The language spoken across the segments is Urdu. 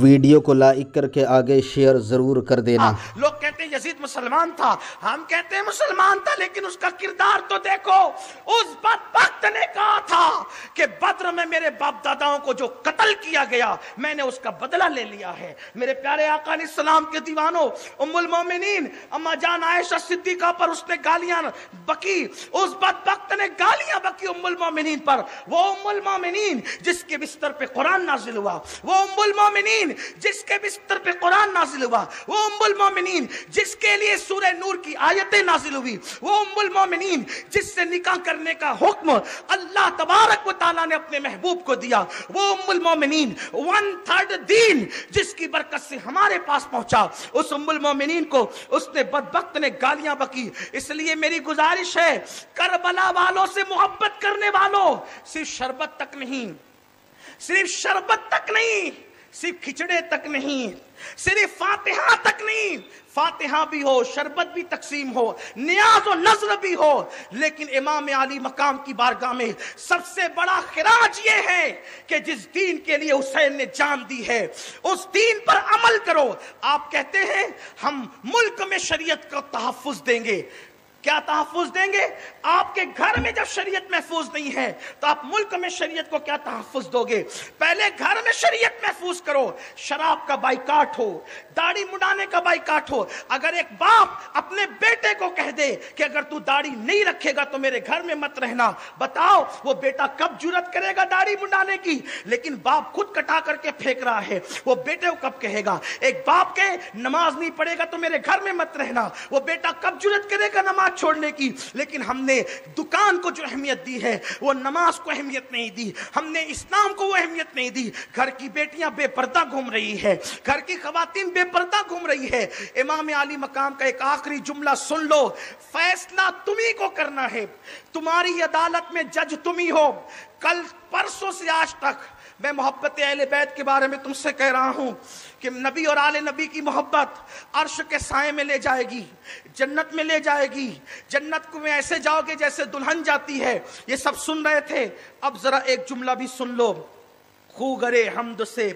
ویڈیو کو لائک کر کے آگے شیئر ضرور کر دینا۔ لوگ کہتے ہیں یزید مسلمان تھا، ہم کہتے ہیں مسلمان تھا، لیکن اس کا کردار تو دیکھو۔ اس بدبخت نے کہا تھا کہ بدر میں میرے باپ داداؤں کو جو قتل کیا گیا میں نے اس کا بدلہ لے لیا ہے۔ میرے پیارے آقا علیہ السلام کے دیوانوں، ام المومنین اما جان عائشہ صدیقہ پر اس نے گالیاں بکی، اس بدبخت نے گالیاں بکی ام المومنین پر۔ وہ ام المومنین جس کے بستر پہ قرآن نازل ہوا، وہ ام المومنین جس کے بستر پہ قرآن نازل ہوا، وہ ام المومنین جس کے لیے سورہ نور کی آیتیں نازل ہوئی، وہ ام المومنین جس سے نکاح کرنے کا حکم اللہ تبارک و تعالیٰ نے اپنے محبوب کو دیا، وہ ام المومنین 1/3 دین جس کی برکت سے ہمارے پاس پہنچا، اس ام المومنین کو اس نے بدبخت نے گالیاں بکی۔ اس لیے میری گزارش ہے کربلا والوں سے محبت کرنے والوں، صرف شربت تک نہیں، صرف شربت تک نہیں، صرف کھچڑے تک نہیں، صرف فاتحہ تک نہیں، فاتحہ بھی ہو، شربت بھی تقسیم ہو، نیاز و نذر بھی ہو، لیکن امام علی مقام کی بارگاہ میں سب سے بڑا خراج یہ ہے کہ جس دین کے لیے حسین نے جان دی ہے اس دین پر عمل کرو۔ آپ کہتے ہیں ہم ملک میں شریعت کا تحفظ دیں گے، کیا تحفظ دیں گے؟ آپ کے گھر میں جب شریعت محفوظ نہیں ہے تو آپ ملک میں شریعت کو کیا تحفظ دو گے؟ پہلے گھر میں شریعت محفوظ کرو۔ شراب کا بائیکاٹ ہو، داڑھی مڈانے کا بائیکاٹ ہو۔ اگر ایک باپ اپنے بیٹے کو کہہ دے کہ اگر تو داڑھی نہیں رکھے گا تو میرے گھر میں مت رہنا، بتاؤ وہ بیٹا کب جرات کرے گا داڑھی مڈانے کی؟ لیکن باپ خود کٹا کر کے پھینک رہا ہے، وہ بیٹے کو کب کہے گا؟ ایک باپ کہ نماز نہیں پڑھے گا تو میرے گھر میں مت رہنا، وہ بیٹا کب جرات کرے گا نماز چھوڑنے کی؟ لیکن ہم نے دکان کو جو اہمیت دی ہے وہ نماز کو اہمیت نہیں دی، ہم نے اسلام کو وہ اہمیت نہیں دی۔ گھر کی بیٹیاں بے پردہ گھوم رہی ہے، گھر کی خواتین بے پردہ گھوم رہی ہے۔ امام علی مقام کا ایک آخری جملہ سن لو، فیصلہ تمہیں کو کرنا ہے، تمہاری عدالت میں جج تمہیں ہو۔ کل پرسوں سے آج تک میں محبت اہل بیت کے بارے میں تم سے کہہ رہا ہوں کہ نبی اور آل نبی کی محبت عرش کے سائے میں لے جائے گی، جنت میں لے جائے گی۔ جنت کو میں ایسے جاؤ گے جیسے دلہن جاتی ہے۔ یہ سب سن رہے تھے، اب ذرا ایک جملہ بھی سن لو، خوگرے حمد سے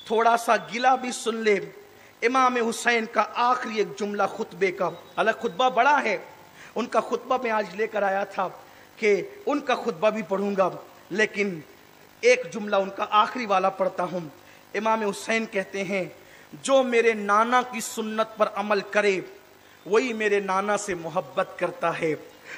تھوڑا سا گلہ بھی سن لے۔ امام حسین کا آخری ایک جملہ خطبے کا، حالانکہ خطبہ بڑا ہے، ان کا خطبہ میں آج لے کر آیا تھا کہ ان کا خطبہ بھی پڑھوں گا، لیکن ایک جملہ ان کا آخری والا پڑھتا ہوں۔ امام حسین کہتے ہیں جو میرے نانا کی سنت پر عمل کرے وہی میرے نانا سے محبت کرتا ہے،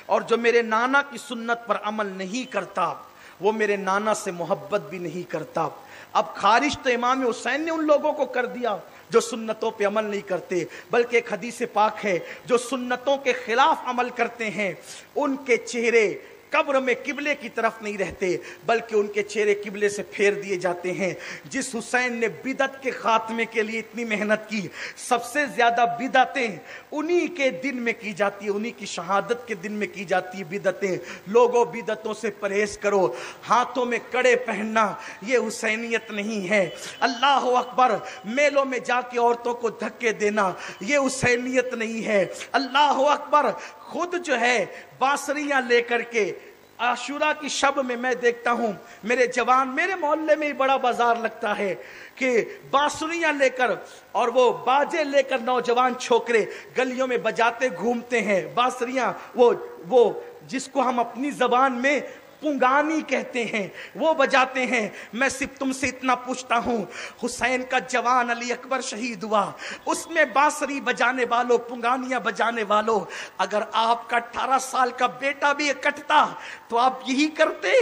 اور جو میرے نانا کی سنت پر عمل نہیں کرتا وہ میرے نانا سے محبت بھی نہیں کرتا۔ اب خارج تو امام حسین نے ان لوگوں کو کر دیا جو سنتوں پہ عمل نہیں کرتے، بلکہ ایک حدیث پاک ہے جو سنتوں کے خلاف عمل کرتے ہیں ان کے چہرے قبر میں قبلے کی طرف نہیں رہتے بلکہ ان کے چہرے قبلے سے پھیر دیے جاتے ہیں۔ جس حسین نے بدعت کے خاتمے کے لیے اتنی محنت کی، سب سے زیادہ بدعتیں انہی کے دن میں کی جاتی ہے، انہی کی شہادت کے دن میں کی جاتی ہے بدعتیں۔ لوگوں بدعتوں سے پرہیز کرو، ہاتھوں میں کڑے پہننا یہ حسینیت نہیں ہے۔ اللہ اکبر، میلوں میں جا کے عورتوں کو دھکے دینا یہ حسینیت نہیں ہے۔ اللہ اکبر، خود جو ہے بانسریاں لے کر کے عاشورہ کی شب میں دیکھتا ہوں میرے جوان، میرے محلے میں ہی بڑا بازار لگتا ہے کہ بانسریاں لے کر اور وہ باجے لے کر نوجوان چھوکرے گلیوں میں بجاتے گھومتے ہیں بانسریاں، وہ جس کو ہم اپنی زبان میں پنگانی کہتے ہیں، وہ بجاتے ہیں۔ میں صرف تم سے اتنا پوچھتا ہوں، حسین کا جوان علی اکبر شہید ہوا، اس میں بانسری بجانے والوں، پنگانیاں بجانے والوں، اگر آپ کا 18 سال کا بیٹا بھی کٹتا تو آپ یہی کرتے؟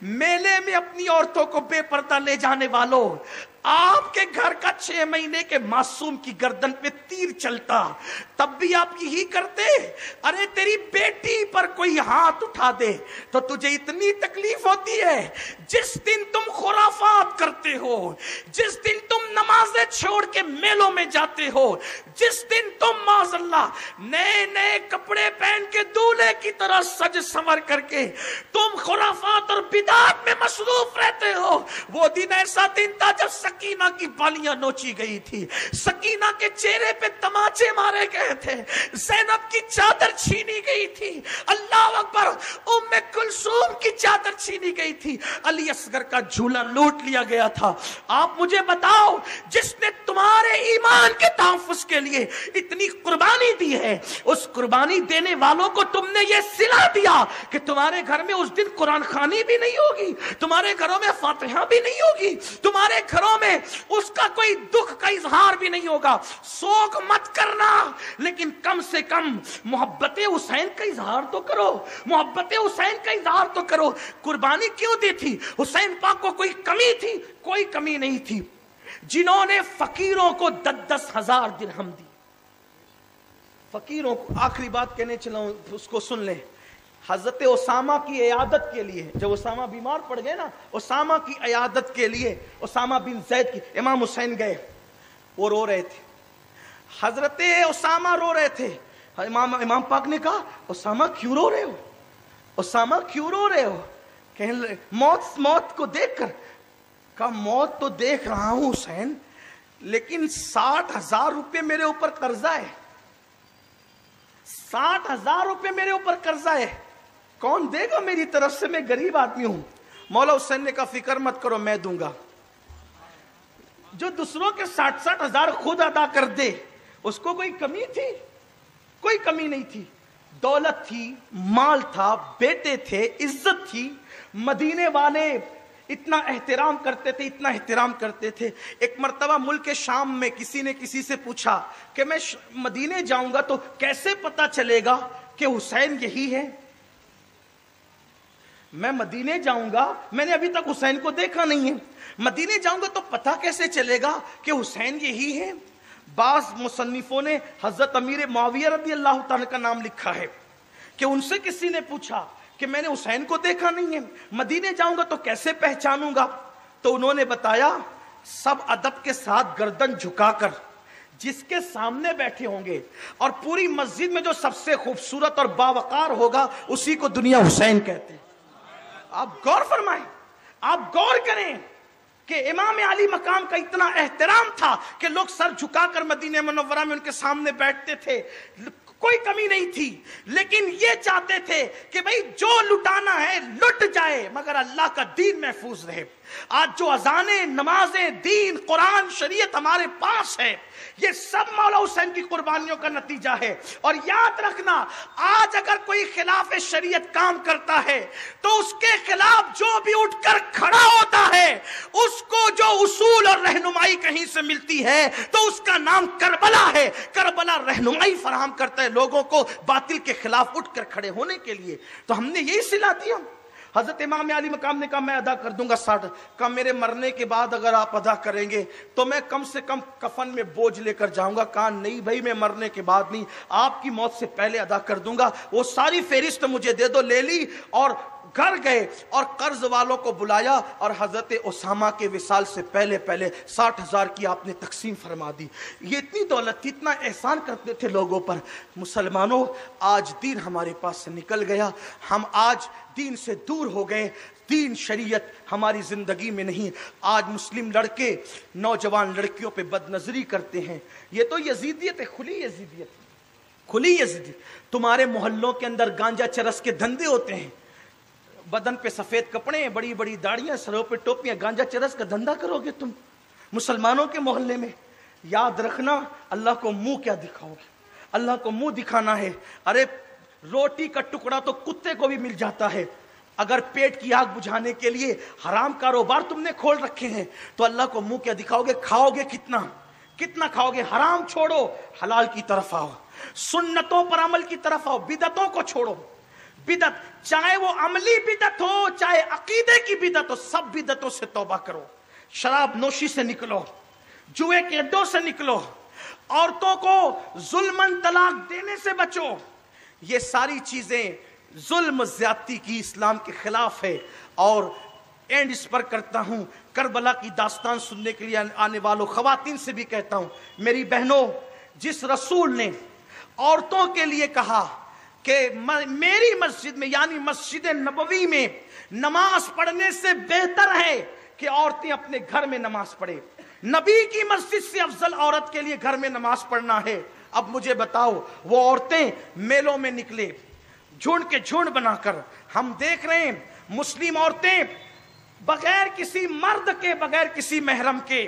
میلے میں اپنی عورتوں کو بے پردہ لے جانے والوں، آپ کے گھر کا 6 مہینے کے معصوم کی گردن پہ تیر چلتا تب بھی آپ یہی کرتے؟ ارے تیری بیٹی پر کوئی ہاتھ اٹھا دے تو تجھے اتنی تکلیف ہوتی ہے؟ جس دن تم خرافات کرتے ہو، جس دن تم نمازیں چھوڑ کے میلوں میں جاتے ہو، جس دن تم معاذ اللہ نئے نئے کپڑے پہن کے دولہے کی طرح سج سنور کر کے تم خرافات اور بدعات میں مصروف رہتے ہو، وہ دن ایسا دن تھا جب سکینہ کی بالیاں نوچی گئی تھی، سکینہ کے چہرے پہ تماچے مارے گئے تھے، زینب کی چادر چھینی گئی تھی، اللہ اکبر، ام کلثوم کی چادر چھینی گئی تھی، علی اصغر کا جھولا لوٹ لیا گیا تھا۔ آپ مجھے بتاؤ جس نے تمہارے ایمان کے تحفظ کے لیے اتنی قربانی دی ہے، اس قربانی دینے والوں کو تم نے یہ صلہ دیا کہ تمہارے گھر میں اس دن قرآن خوانی بھی نہیں ہوگی، تمہارے گھروں میں فاتحہ بھی نہیں ہوگی، تمہارے گھروں میں اس کا کوئی دکھ کا اظہار بھی نہیں ہوگا۔ سوگ مت کرنا، لیکن کم سے کم محبت حسین کا اظہار تو کرو، محبت حسین کا اظہار تو کرو۔ قربانی کیوں دی تھی؟ حسین پاک کو کوئی کمی تھی؟ کوئی کمی نہیں تھی۔ جنہوں نے فقیروں کو 10,000 درہم دی، فقیروں کو، آخری بات کہنے چلا ہوں اس کو سن لیں۔ حضرت اسامہ کی عیادت کے لیے، جب اسامہ بیمار پڑ گئے نا، اسامہ کی عیادت کے لیے اسامہ بن زید کی، امام حسین گئے، وہ رو رہے تھے، حضرت اسامہ رو رہے تھے۔ امام پاک نے کہا اسامہ کیوں رو رہے ہو؟ اسامہ کیوں رو رہے ہو؟ کہنے موت کو دیکھ کر، کہا موت تو دیکھ رہا ہوں حسین، لیکن 60,000 روپے میرے اوپر قرضہ ہے، 60,000 روپے میرے اوپر قرضہ ہے، کون دے گا میری طرف سے؟ میں غریب آدمی ہوں۔ مولا حسین نے کہا فکر مت کرو، میں دوں گا۔ جو دوسروں کے 60,000 خود ادا کر دے، اس کو کوئی کمی تھی؟ کوئی کمی نہیں تھی۔ دولت تھی، مال تھا، بیٹے تھے، عزت تھی، مدینے والے اتنا احترام کرتے تھے، اتنا احترام کرتے تھے۔ ایک مرتبہ ملک شام میں کسی نے کسی سے پوچھا کہ میں مدینے جاؤں گا تو کیسے پتا چلے گا کہ حسین یہی ہے؟ میں مدینے جاؤں گا، میں نے ابھی تک حسین کو دیکھا نہیں ہے، مدینے جاؤں گا تو پتا کیسے چلے گا کہ حسین یہی ہے؟ بعض مصنفوں نے حضرت امیر معاویہ رضی اللہ تعالیٰ کا نام لکھا ہے کہ ان سے کسی نے پوچھا کہ میں نے حسین کو دیکھا نہیں ہے، مدینے جاؤں گا تو کیسے پہچانوں گا؟ تو انہوں نے بتایا سب ادب کے ساتھ گردن جھکا کر جس کے سامنے بیٹھے ہوں گے اور پوری مسجد میں جو سب سے خوبصورت اور باوقار ہوگا اسی کو دنیا حسین کہتے ہیں۔ آپ غور فرمائیں، آپ غور کریں کہ امام علی مقام کا اتنا احترام تھا کہ لوگ سر جھکا کر مدینہ منورہ میں ان کے سامنے بیٹھتے تھے، کوئی کمی نہیں تھی، لیکن یہ چاہتے تھے کہ بھئی جو لٹانا ہے لٹ جائے مگر اللہ کا دین محفوظ رہے۔ آج جو اذانیں، نمازیں، دین، قرآن، شریعت ہمارے پاس ہے، یہ سب مولا حسین کی قربانیوں کا نتیجہ ہے۔ اور یاد رکھنا، آج اگر کوئی خلاف شریعت کام کرتا ہے تو اس کے خلاف جو بھی اٹھ کر کھڑا ہوتا ہے، اس کو جو اصول اور رہنمائی کہیں سے ملتی ہے تو اس کا نام کربلا ہے۔ کربلا رہنمائی فراہم کرتا ہے لوگوں کو باطل کے خلاف اٹھ کر کھڑے ہونے کے لیے۔ تو ہم نے یہی صلہ دیا۔ حضرت امام علی مقام نے کہا میں ادا کر دوں گا 60، کہا میرے مرنے کے بعد اگر آپ ادا کریں گے تو میں کم سے کم کفن میں بوجھ لے کر جاؤں گا۔ کہا نہیں بھائی، میں مرنے کے بعد نہیں، آپ کی موت سے پہلے ادا کر دوں گا۔ وہ ساری فہرست مجھے دے دو، لے لی اور گھر گئے اور قرض والوں کو بلایا اور حضرت اسامہ کے وصال سے پہلے 60,000 کی آپ نے تقسیم فرما دی۔ یہ اتنی دولت تھی، اتنا احسان کرتے تھے لوگوں پر۔ مسلمانوں، آج دین ہمارے پاس سے نکل گیا، ہم آج دین سے دور ہو گئے، دین شریعت ہماری زندگی میں نہیں۔ آج مسلم لڑکے نوجوان لڑکیوں پہ بد نظری کرتے ہیں، یہ تو یزیدیت ہے، کھلی یزیدیت، کھلی یزیدیت۔ تمہارے محلوں کے اندر گانجا چرس کے دھندے ہوتے ہیں، بدن پہ سفید کپڑے، بڑی بڑی داڑیاں، سروں پہ ٹوپیاں، گانجا چرس کا دھندا کرو گے تم مسلمانوں کے محلے میں؟ یاد رکھنا، اللہ کو منہ کیا دکھاؤ گے؟ اللہ کو منہ دکھانا ہے۔ ارے روٹی کا ٹکڑا تو کتے کو بھی مل جاتا ہے۔ اگر پیٹ کی آگ بجھانے کے لیے حرام کاروبار تم نے کھول رکھے ہیں تو اللہ کو منہ کیا دکھاؤ گے؟ کھاؤ گے کتنا، کتنا کھاؤ گے؟ حرام چھوڑو، حلال کی طرف آؤ، سنتوں پر عمل کی طرف آؤ، بدعتوں کو چھوڑو۔ بدعت چاہے وہ عملی بدعت ہو، چاہے عقیدے کی بدعت ہو، سب بدعتوں سے توبہ کرو۔ شراب نوشی سے نکلو، جوئے کے اڈوں سے نکلو، عورتوں کو ظلماً طلاق دینے سے بچو۔ یہ ساری چیزیں ظلم زیادتی کی اسلام کے خلاف ہے۔ اور اینڈ اس پر کرتا ہوں، کربلا کی داستان سننے کے لیے آنے والوں خواتین سے بھی کہتا ہوں، میری بہنوں، جس رسول نے عورتوں کے لیے کہا کہ میری مسجد میں یعنی مسجد نبوی میں نماز پڑھنے سے بہتر ہے کہ عورتیں اپنے گھر میں نماز پڑھیں، نبی کی مسجد سے افضل عورت کے لیے گھر میں نماز پڑھنا ہے۔ اب مجھے بتاؤ، وہ عورتیں میلوں میں نکلے جھنڈ کے جھنڈ بنا کر، ہم دیکھ رہے ہیں مسلم عورتیں بغیر کسی مرد کے، بغیر کسی محرم کے